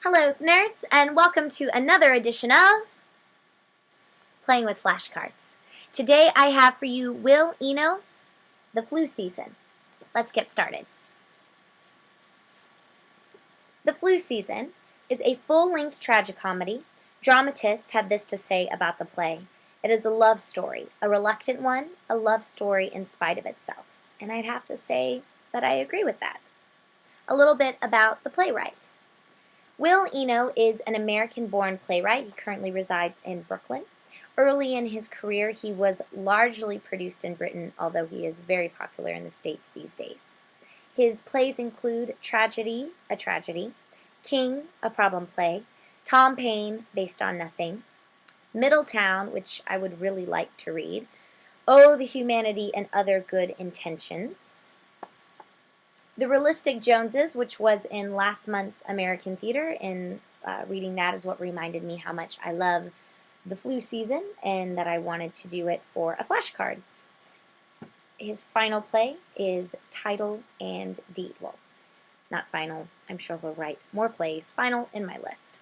Hello, nerds, and welcome to another edition of Playing with Flashcards. Today I have for you Will Eno's The Flu Season. Let's get started. The Flu Season is a full-length tragicomedy. Dramatists have this to say about the play. It is a love story, a reluctant one, a love story in spite of itself. And I'd have to say that I agree with that. A little bit about the playwright. Will Eno is an American-born playwright. He currently resides in Brooklyn. Early in his career, he was largely produced in Britain, although he is very popular in the States these days. His plays include Tragedy, a Tragedy, King, a problem play, Tom Paine, based on nothing, Middletown, which I would really like to read, Oh, the Humanity and Other Good Intentions, The Realistic Joneses, which was in last month's American Theater, and reading that is what reminded me how much I love the flu season and that I wanted to do it for a flashcards. His final play is Title and Deed. Well, not final. I'm sure he'll write more plays. Final in my list.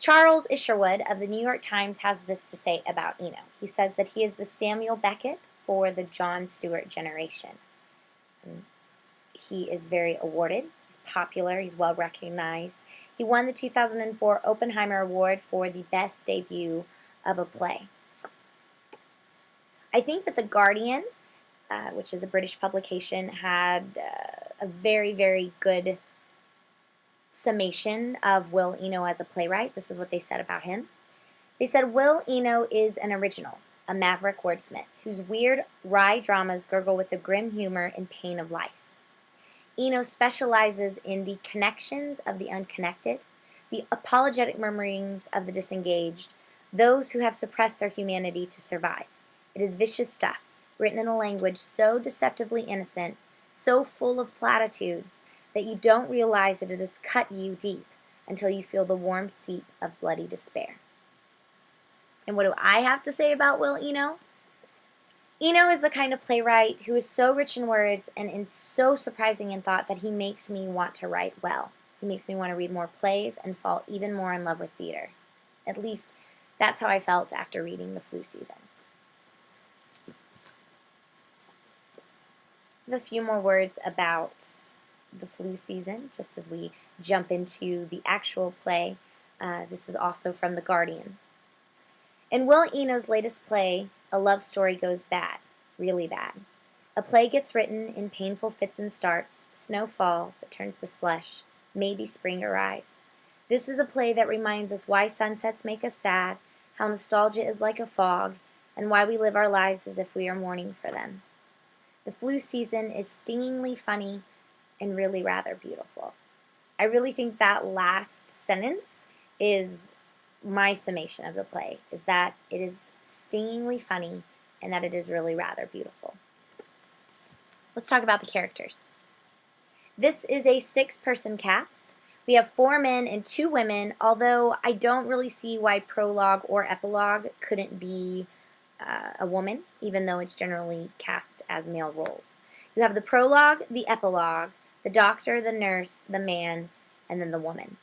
Charles Isherwood of the New York Times has this to say about Eno. He says that he is the Samuel Beckett for the Jon Stewart generation. He is very awarded. He's popular. He's well recognized. He won the 2004 Oppenheimer Award for the best debut of a play. I think that The Guardian, which is a British publication, had a very, very good summation of Will Eno as a playwright. This is what they said about him. They said, Will Eno is an original, a maverick wordsmith, whose weird, wry dramas gurgle with the grim humor and pain of life. Eno specializes in the connections of the unconnected, the apologetic murmurings of the disengaged, those who have suppressed their humanity to survive. It is vicious stuff, written in a language so deceptively innocent, so full of platitudes, that you don't realize that it has cut you deep until you feel the warm seep of bloody despair. And what do I have to say about Will Eno? Eno is the kind of playwright who is so rich in words and so surprising in thought that he makes me want to write well. He makes me want to read more plays and fall even more in love with theater. At least that's how I felt after reading The Flu Season. I have a few more words about The Flu Season, just as we jump into the actual play. This is also from The Guardian. In Will Eno's latest play, a love story goes bad, really bad. A play gets written in painful fits and starts, snow falls, it turns to slush, maybe spring arrives. This is a play that reminds us why sunsets make us sad, how nostalgia is like a fog, and why we live our lives as if we are mourning for them. The Flu Season is stingingly funny and really rather beautiful. I really think that last sentence is my summation of the play, is that it is stingingly funny and that it is really rather beautiful. Let's talk about the characters. This is a 6-person cast. We have 4 men and 2 women, although I don't really see why prologue or epilogue couldn't be a woman, even though it's generally cast as male roles. You have the prologue, the epilogue, the doctor, the nurse, the man, and then the woman.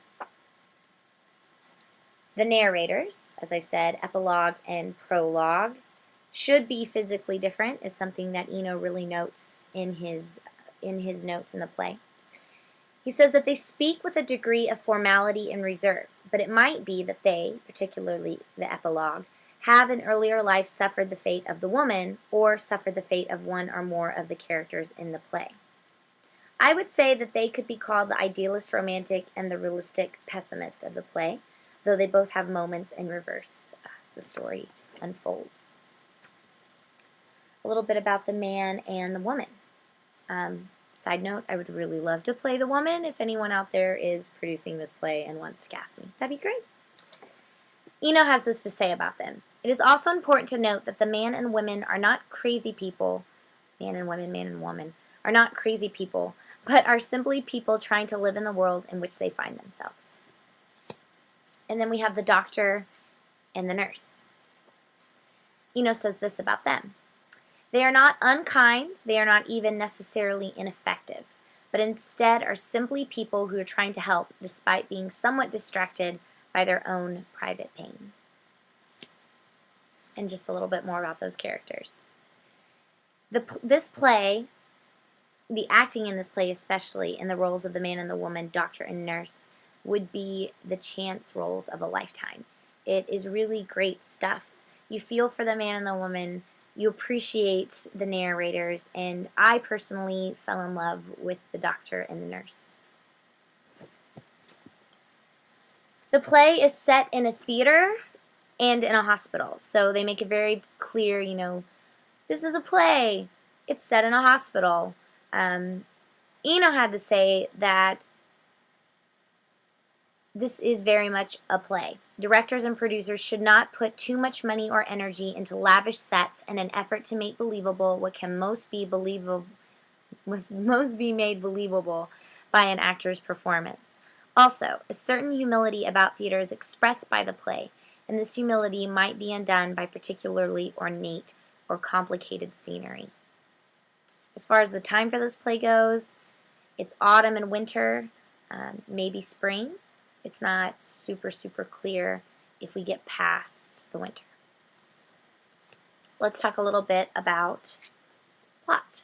The narrators, as I said, epilogue and prologue, should be physically different, is something that Eno really notes in his notes in the play. He says that they speak with a degree of formality and reserve, but it might be that they, particularly the epilogue, have in earlier life suffered the fate of the woman or suffered the fate of one or more of the characters in the play. I would say that they could be called the idealist romantic and the realistic pessimist of the play, though they both have moments in reverse as the story unfolds. A little bit about the man and the woman. Side note, I would really love to play the woman. If anyone out there is producing this play and wants to cast me, that'd be great. Eno has this to say about them. It is also important to note that the man and women are not crazy people, man and woman, are not crazy people, but are simply people trying to live in the world in which they find themselves. And then we have the doctor and the nurse. Eno says this about them. They are not unkind, they are not even necessarily ineffective, but instead are simply people who are trying to help despite being somewhat distracted by their own private pain. And just a little bit more about those characters. This play, the acting in this play especially, in the roles of the man and the woman, doctor and nurse, would be the chance roles of a lifetime. It is really great stuff. You feel for the man and the woman, you appreciate the narrators, and I personally fell in love with the doctor and the nurse. The play is set in a theater and in a hospital, so they make it very clear, this is a play. It's set in a hospital. Eno had to say that this is very much a play. Directors and producers should not put too much money or energy into lavish sets in an effort to make believable what can most be made believable by an actor's performance. Also, a certain humility about theater is expressed by the play, and this humility might be undone by particularly ornate or complicated scenery. As far as the time for this play goes, it's autumn and winter, maybe spring. It's not super clear if we get past the winter. Let's talk a little bit about plot.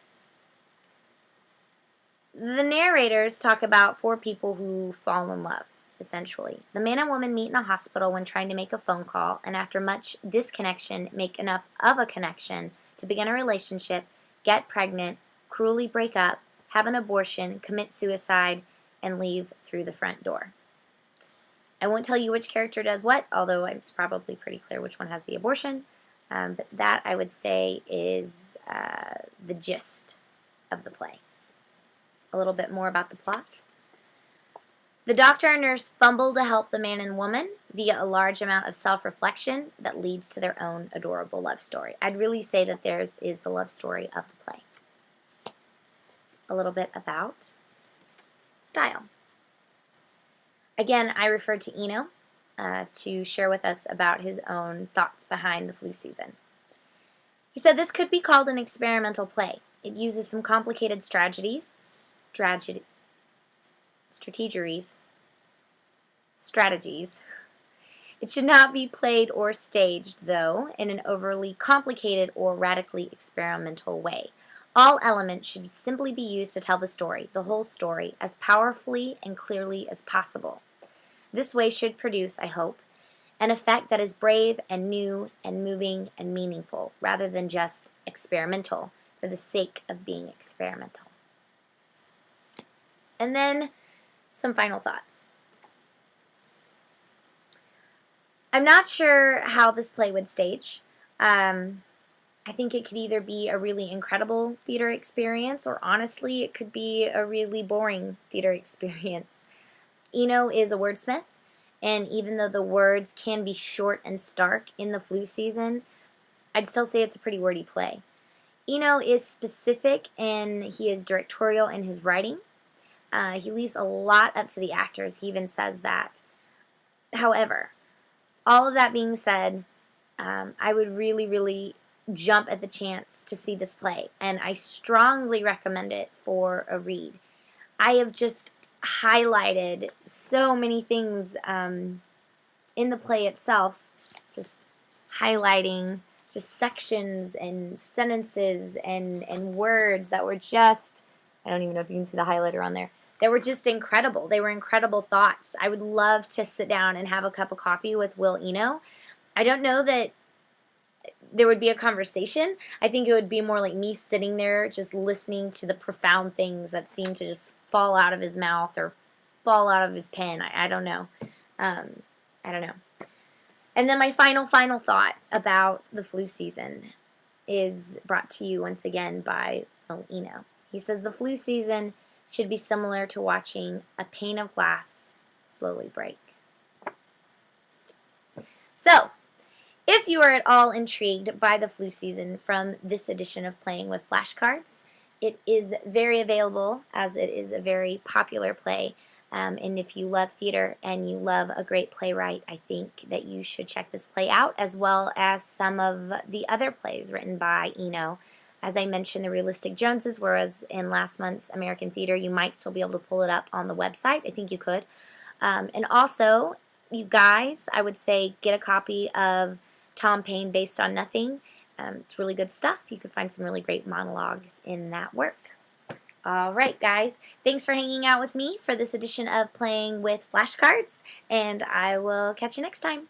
The narrators talk about 4 people who fall in love, essentially. The man and woman meet in a hospital when trying to make a phone call, and after much disconnection, make enough of a connection to begin a relationship, get pregnant, cruelly break up, have an abortion, commit suicide, and leave through the front door. I won't tell you which character does what, although it's probably pretty clear which one has the abortion. But that, I would say, is the gist of the play. A little bit more about the plot. The doctor and nurse fumble to help the man and woman via a large amount of self-reflection that leads to their own adorable love story. I'd really say that theirs is the love story of the play. A little bit about style. Again, I referred to Eno to share with us about his own thoughts behind the flu season. He said this could be called an experimental play. It uses some complicated strategies. It should not be played or staged, though, in an overly complicated or radically experimental way. All elements should simply be used to tell the story, the whole story, as powerfully and clearly as possible. This way should produce, I hope, an effect that is brave and new and moving and meaningful, rather than just experimental for the sake of being experimental. And then some final thoughts. I'm not sure how this play would stage. I think it could either be a really incredible theater experience, or honestly, it could be a really boring theater experience. Eno is a wordsmith, and even though the words can be short and stark in the flu season, I'd still say it's a pretty wordy play. Eno is specific and he is directorial in his writing. He leaves a lot up to the actors. He even says that. However, all of that being said, I would really jump at the chance to see this play, and I strongly recommend it for a read. I have just highlighted so many things in the play itself, just highlighting just sections and sentences and words that were just, I don't even know if you can see the highlighter on there, they were just incredible. They were incredible thoughts. I would love to sit down and have a cup of coffee with Will Eno. I don't know that there would be a conversation. I think it would be more like me sitting there just listening to the profound things that seem to just fall out of his mouth or fall out of his pen. I don't know. I don't know. And then my final thought about the flu season is brought to you once again by Will Eno. He says the flu season should be similar to watching a pane of glass slowly break. So, if you are at all intrigued by the flu season from this edition of Playing with Flashcards, it is very available as it is a very popular play. And if you love theater and you love a great playwright, I think that you should check this play out, as well as some of the other plays written by Eno. As I mentioned, the Realistic Joneses, whereas in last month's American Theater, you might still be able to pull it up on the website. I think you could. And also, you guys, I would say get a copy of Tom Paine Based on Nothing. It's really good stuff. You could find some really great monologues in that work. All right, guys. Thanks for hanging out with me for this edition of Playing with Flashcards, and I will catch you next time.